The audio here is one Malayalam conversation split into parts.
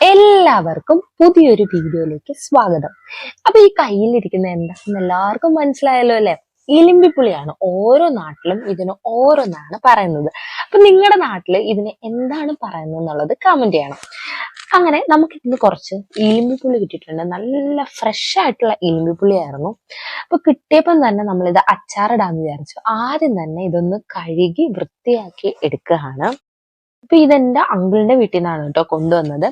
എല്ലാവർക്കും പുതിയൊരു വീഡിയോയിലേക്ക് സ്വാഗതം. അപ്പൊ ഈ കയ്യിലിരിക്കുന്ന എന്താണെന്ന് എല്ലാവർക്കും മനസ്സിലായല്ലോ അല്ലെ? ഇലിമ്പിപ്പുളിയാണ്. ഓരോ നാട്ടിലും ഇതിന് ഓരോന്നാണ് പറയുന്നത്. അപ്പൊ നിങ്ങളുടെ നാട്ടില് ഇതിന് എന്താണ് പറയുന്നത് എന്നുള്ളത് കമന്റ് ചെയ്യണം. അങ്ങനെ നമുക്ക് ഇന്ന് കുറച്ച് ഇലിമ്പിപ്പുളി കിട്ടിയിട്ടുണ്ട്. നല്ല ഫ്രഷ് ആയിട്ടുള്ള ഇലിമ്പിപ്പുളി ആയിരുന്നു. അപ്പൊ കിട്ടിയപ്പം തന്നെ നമ്മൾ ഇത് അച്ചാറിടാന്ന് വിചാരിച്ചു. ആദ്യം തന്നെ ഇതൊന്ന് കഴുകി വൃത്തിയാക്കി എടുക്കുകയാണ്. അപ്പൊ ഇതെന്റെ അങ്കിളിന്റെ വീട്ടിൽ നിന്നാണ് കേട്ടോ കൊണ്ടുവന്നത്.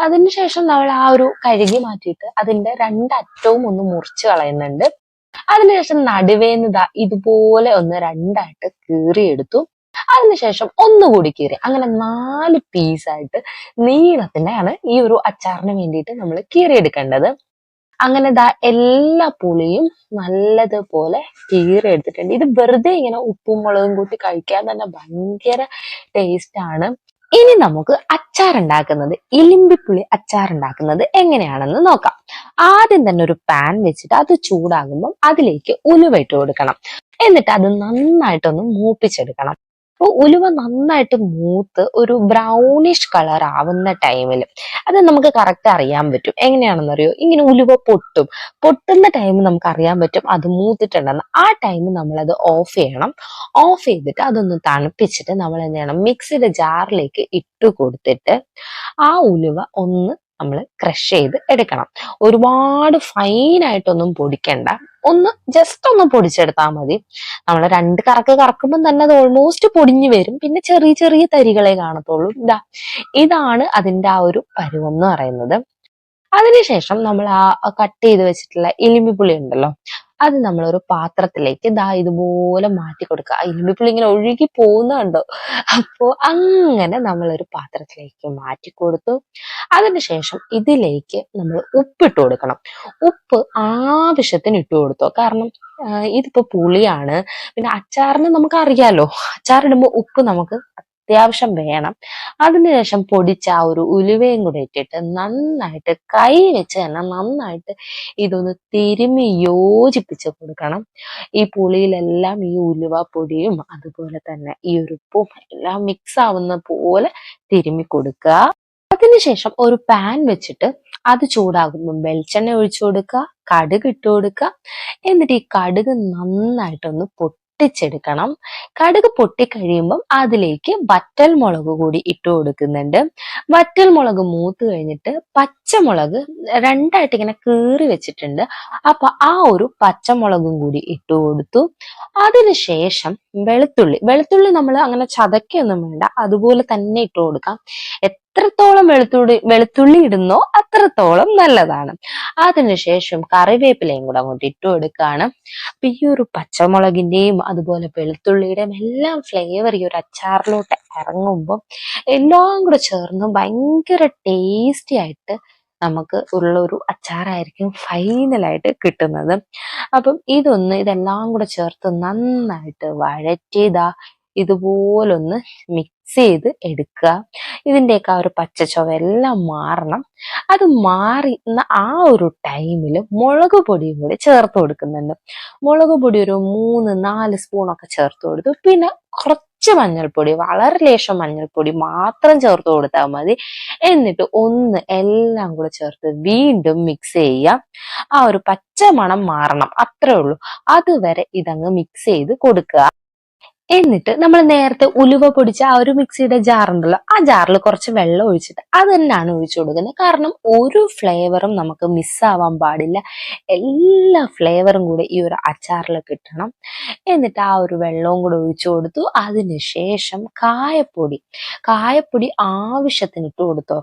അതിനുശേഷം നമ്മൾ ആ ഒരു കഴുകി മാറ്റിയിട്ട് അതിന്റെ രണ്ടറ്റവും ഒന്ന് മുറിച്ച് കളയുന്നുണ്ട്. അതിനുശേഷം നടുവേന്ന് ഇതുപോലെ ഒന്ന് രണ്ടായിട്ട് കീറിയെടുത്തു. അതിനുശേഷം ഒന്നുകൂടി കീറി, അങ്ങനെ 4 പീസായിട്ട് നീളത്തിലാണ് ഈ ഒരു അച്ചാറിന് വേണ്ടിയിട്ട് നമ്മൾ കീറിയെടുക്കേണ്ടത്. അങ്ങനെ എല്ലാ പുളിയും നല്ലതുപോലെ കീറിയെടുത്തിട്ടുണ്ട്. ഇത് വെറുതെ ഇങ്ങനെ ഉപ്പും മുളകും കൂട്ടി കഴിക്കാൻ തന്നെ ഭയങ്കര ടേസ്റ്റ് ആണ്. ഇനി നമുക്ക് അച്ചാറുണ്ടാക്കുന്നത്, ഇലിമ്പിപ്പുളി അച്ചാറുണ്ടാക്കുന്നത് എങ്ങനെയാണെന്ന് നോക്കാം. ആദ്യം തന്നെ ഒരു പാൻ വെച്ചിട്ട് അത് ചൂടാകുമ്പോൾ അതിലേക്ക് ഉലുവ ഇട്ട് കൊടുക്കണം. എന്നിട്ട് അത് നന്നായിട്ടൊന്ന് മൂപ്പിച്ചെടുക്കണം. അപ്പോൾ ഉലുവ നന്നായിട്ട് മൂത്ത് ഒരു ബ്രൗണിഷ് കളർ ആവുന്ന ടൈമിൽ അത് നമുക്ക് കറക്റ്റ് അറിയാൻ പറ്റും. എങ്ങനെയാണെന്നറിയോ? ഇങ്ങനെ ഉലുവ പൊട്ടുന്ന ടൈം നമുക്ക് അറിയാൻ പറ്റും അത് മൂത്തിട്ടുണ്ടെന്ന്. ആ ടൈം നമ്മളത് ഓഫ് ചെയ്യണം. ഓഫ് ചെയ്തിട്ട് അതൊന്ന് തണുപ്പിച്ചിട്ട് നമ്മൾ എന്ത് ചെയ്യണം, മിക്സിയുടെ ജാറിലേക്ക് ഇട്ട് കൊടുത്തിട്ട് ആ ഉലുവ ഒന്ന് നമ്മൾ ക്രഷ് ചെയ്ത് എടുക്കണം. ഒരുപാട് ഫൈനായിട്ടൊന്നും പൊടിക്കണ്ട, ഒന്ന് ജസ്റ്റ് ഒന്ന് പൊടിച്ചെടുത്താൽ മതി. നമ്മൾ 2 കറക്ക് കറക്കുമ്പോൾ തന്നെ അത് ഓൾമോസ്റ്റ് പൊടിഞ്ഞു വരും. പിന്നെ ചെറിയ ചെറിയ തരികളെ കാണത്തുള്ളൂ. ഇതാണ് അതിന്റെ ആ ഒരു പരുവം എന്ന് പറയുന്നത്. അതിനുശേഷം നമ്മൾ ആ കട്ട് ചെയ്ത് വെച്ചിട്ടുള്ള ഇലിമ്പിപ്പുളി ഉണ്ടല്ലോ, അത് നമ്മളൊരു പാത്രത്തിലേക്ക് ഇതുപോലെ മാറ്റി കൊടുക്കുക. ഇലിമ്പിപ്പുളി ഇങ്ങനെ ഒഴുകി പോകുന്നുണ്ടോ? അപ്പോ അങ്ങനെ നമ്മളൊരു പാത്രത്തിലേക്ക് മാറ്റി കൊടുത്തു. അതിനുശേഷം ഇതിലേക്ക് നമ്മൾ ഉപ്പിട്ട് കൊടുക്കണം. ഉപ്പ് ആവശ്യത്തിന് ഇട്ട് കൊടുത്തോ, കാരണം ഇതിപ്പോ പുളിയാണ്. പിന്നെ അച്ചാറിന് നമുക്ക് അറിയാലോ, അച്ചാറിടുമ്പോൾ ഉപ്പ് നമുക്ക് അത്യാവശ്യം വേണം. അതിനുശേഷം പൊടിച്ച ആ ഒരു ഉലുവയും കൂടെ ഇട്ടിട്ട് നന്നായിട്ട് കൈ വെച്ച് തന്നെ നന്നായിട്ട് ഇതൊന്ന് തിരുമ്മി യോജിപ്പിച്ച് കൊടുക്കണം. ഈ പുളിയിലെല്ലാം ഈ ഉലുവ പൊടിയും അതുപോലെ തന്നെ ഈ ഒരു ഉപ്പും എല്ലാം മിക്സ് ആവുന്ന പോലെ തിരുമ്മി കൊടുക്കുക. അതിനുശേഷം ഒരു പാൻ വെച്ചിട്ട് അത് ചൂടാകുമ്പോൾ വെളിച്ചെണ്ണ ഒഴിച്ചു കൊടുക്കുക, കടുക് ഇട്ട് കൊടുക്കുക. എന്നിട്ട് ഈ കടുക് നന്നായിട്ടൊന്ന് പൊട്ടിച്ചെടുക്കണം. കടുക് പൊട്ടിക്കഴിയുമ്പം അതിലേക്ക് വറ്റൽ മുളക് കൂടി ഇട്ട് കൊടുക്കുന്നുണ്ട്. വറ്റൽ മുളക് മൂത്ത് കഴിഞ്ഞിട്ട് പച്ചമുളക് 2ആയിട്ട് ഇങ്ങനെ കീറി വെച്ചിട്ടുണ്ട്. അപ്പൊ ആ ഒരു പച്ചമുളകും കൂടി ഇട്ട് കൊടുത്തു. അതിനുശേഷം വെളുത്തുള്ളി നമ്മൾ അങ്ങനെ ചതക്കൊന്നും വേണ്ട, അതുപോലെ തന്നെ ഇട്ട് കൊടുക്കാം. എത്രത്തോളം വെളുത്തുള്ളി ഇടുന്നോ അത്രത്തോളം നല്ലതാണ്. അതിനുശേഷം കറിവേപ്പിലയും കൂടെ അങ്ങോട്ട് ഇട്ട് കൊടുക്കുകയാണ്. അപ്പൊ ഈ ഒരു പച്ചമുളകിന്റെയും അതുപോലെ വെളുത്തുള്ളിയുടെയും എല്ലാം ഫ്ലേവർ ഈ ഒരു അച്ചാറിലോട്ട് ഇറങ്ങുമ്പോൾ എല്ലാം കൂടെ ചേർന്ന് ഭയങ്കര ടേസ്റ്റി ആയിട്ട് നമുക്ക് ഉള്ള ഒരു അച്ചാറായിരിക്കും ഫൈനലായിട്ട് കിട്ടുന്നത്. അപ്പം ഇതെല്ലാം കൂടെ ചേർത്ത് നന്നായിട്ട് വഴറ്റിയതാ ഇതുപോലൊന്ന് മിക്സ് ചെയ്ത് എടുക്കുക. ഇതിന്റെയൊക്കെ ആ ഒരു പച്ചച്ചുവ എല്ലാം മാറണം. അത് മാറുന്ന ആ ഒരു ടൈമിൽ മുളക് പൊടിയും കൂടി ചേർത്ത് കൊടുക്കുന്നുണ്ട്. മുളക് പൊടി ഒരു 3-4 സ്പൂണൊക്കെ ചേർത്ത് കൊടുത്തു. പിന്നെ കുറച്ച് മഞ്ഞൾപ്പൊടി, വളരെ ലേശം മഞ്ഞൾപ്പൊടി മാത്രം ചേർത്ത് കൊടുത്താൽ മതി. എന്നിട്ട് എല്ലാം കൂടെ ചേർത്ത് വീണ്ടും മിക്സ് ചെയ്യാം. ആ ഒരു പച്ച മണം മാറണം, അത്രേ ഉള്ളൂ. അതുവരെ ഇതങ്ങ് മിക്സ് ചെയ്ത് കൊടുക്കുക. എന്നിട്ട് നമ്മൾ നേരത്തെ ഉലുവ പൊടിച്ച ആ ഒരു മിക്സിയുടെ ജാർ ഉണ്ടല്ലോ, ആ ജാറിൽ കുറച്ച് വെള്ളം ഒഴിച്ചിട്ട് അത് തന്നെയാണ് ഒഴിച്ചു കൊടുക്കുന്നത്. കാരണം ഒരു ഫ്ലേവറും നമുക്ക് മിസ്സാവാൻ പാടില്ല. എല്ലാ ഫ്ലേവറും കൂടെ ഈ ഒരു അച്ചാറിൽ കിട്ടണം. എന്നിട്ട് ആ ഒരു വെള്ളവും കൂടെ ഒഴിച്ചു കൊടുത്തു. അതിനുശേഷം കായപ്പൊടി ആവശ്യത്തിന് ഇട്ട് കൊടുത്തോ.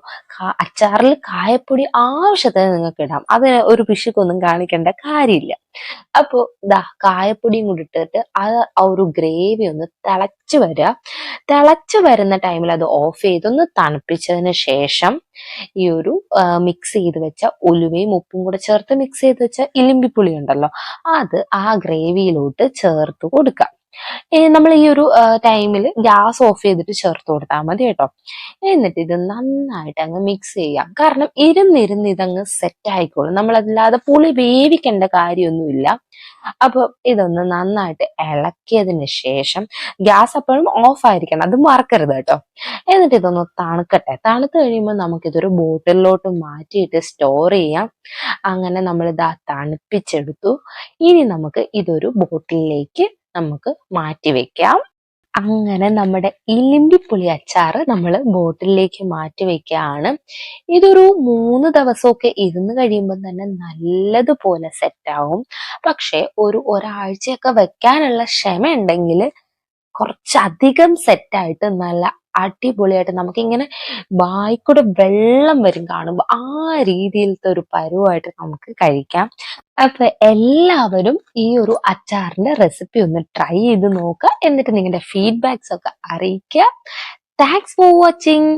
അച്ചാറിൽ കായപ്പൊടി ആവശ്യത്തിന് നിങ്ങൾക്ക് ഇടാം, അത് ഒരു പിശുക്കൊന്നും കാണിക്കേണ്ട കാര്യമില്ല. അപ്പോ കായപ്പൊടിയും കൂടി ഇട്ടിട്ട് ആ ഒരു ഗ്രേവി ഒന്ന് തിളച്ചു വരുന്ന ടൈമിൽ അത് ഓഫ് ചെയ്തൊന്ന് തണുപ്പിച്ചതിന് ശേഷം ഈ ഒരു മിക്സ് ചെയ്ത് വെച്ച ഉലുവയും ഉപ്പും കൂടെ ചേർത്ത് മിക്സ് ചെയ്ത് വെച്ച ഇലിമ്പിപ്പുളി ഉണ്ടല്ലോ, അത് ആ ഗ്രേവിയിലോട്ട് ചേർത്ത് കൊടുക്കാം. നമ്മൾ ഈ ഒരു ടൈമിൽ ഗ്യാസ് ഓഫ് ചെയ്തിട്ട് ചേർത്ത് കൊടുത്താൽ മതി കേട്ടോ. എന്നിട്ട് ഇത് നന്നായിട്ട് അങ്ങ് മിക്സ് ചെയ്യാം. കാരണം ഇരുന്നിരുന്ന് ഇതങ്ങ് സെറ്റ് ആയിക്കോളും. നമ്മളല്ലാതെ പുളി വേവിക്കേണ്ട കാര്യമൊന്നുമില്ല. അപ്പൊ ഇതൊന്ന് നന്നായിട്ട് ഇളക്കിയതിന് ശേഷം ഗ്യാസ് എപ്പോഴും ഓഫ് ആയിരിക്കണം, അത് മറക്കരുത് കേട്ടോ. എന്നിട്ട് ഇതൊന്ന് തണുക്കട്ടെ. തണുത്ത് കഴിയുമ്പോൾ നമുക്കിതൊരു ബോട്ടിലോട്ട് മാറ്റിയിട്ട് സ്റ്റോർ ചെയ്യാം. അങ്ങനെ നമ്മൾ ഇതാ തണുപ്പിച്ചെടുത്തു. ഇനി നമുക്ക് ഇതൊരു ബോട്ടിലേക്ക് നമുക്ക് മാറ്റി വെക്കാം. അങ്ങനെ നമ്മുടെ ഇലിമ്പിപ്പുളി അച്ചാറ് നമ്മൾ ബോട്ടിലേക്ക് മാറ്റി വെക്കുകയാണ്. ഇതൊരു 3 ദിവസമൊക്കെ ഇരുന്ന് കഴിയുമ്പോൾ തന്നെ നല്ലതുപോലെ സെറ്റാവും. പക്ഷെ ഒരാഴ്ചയൊക്കെ വെക്കാനുള്ള ക്ഷമ ഉണ്ടെങ്കിൽ കുറച്ചധികം സെറ്റായിട്ട് നല്ല അടിപൊളിയായിട്ട് നമുക്കിങ്ങനെ വായിക്കൂടെ വെള്ളം വരും കാണുമ്പോൾ, ആ രീതിയിലത്തെ ഒരു പരുവായിട്ട് നമുക്ക് കഴിക്കാം. അപ്പൊ എല്ലാവരും ഈ ഒരു അച്ചാറിന്റെ റെസിപ്പി ഒന്ന് ട്രൈ ചെയ്ത് നോക്കുക. എന്നിട്ട് നിങ്ങളുടെ ഫീഡ്ബാക്സ് ഒക്കെ അറിയിക്കുക. Thanks for watching.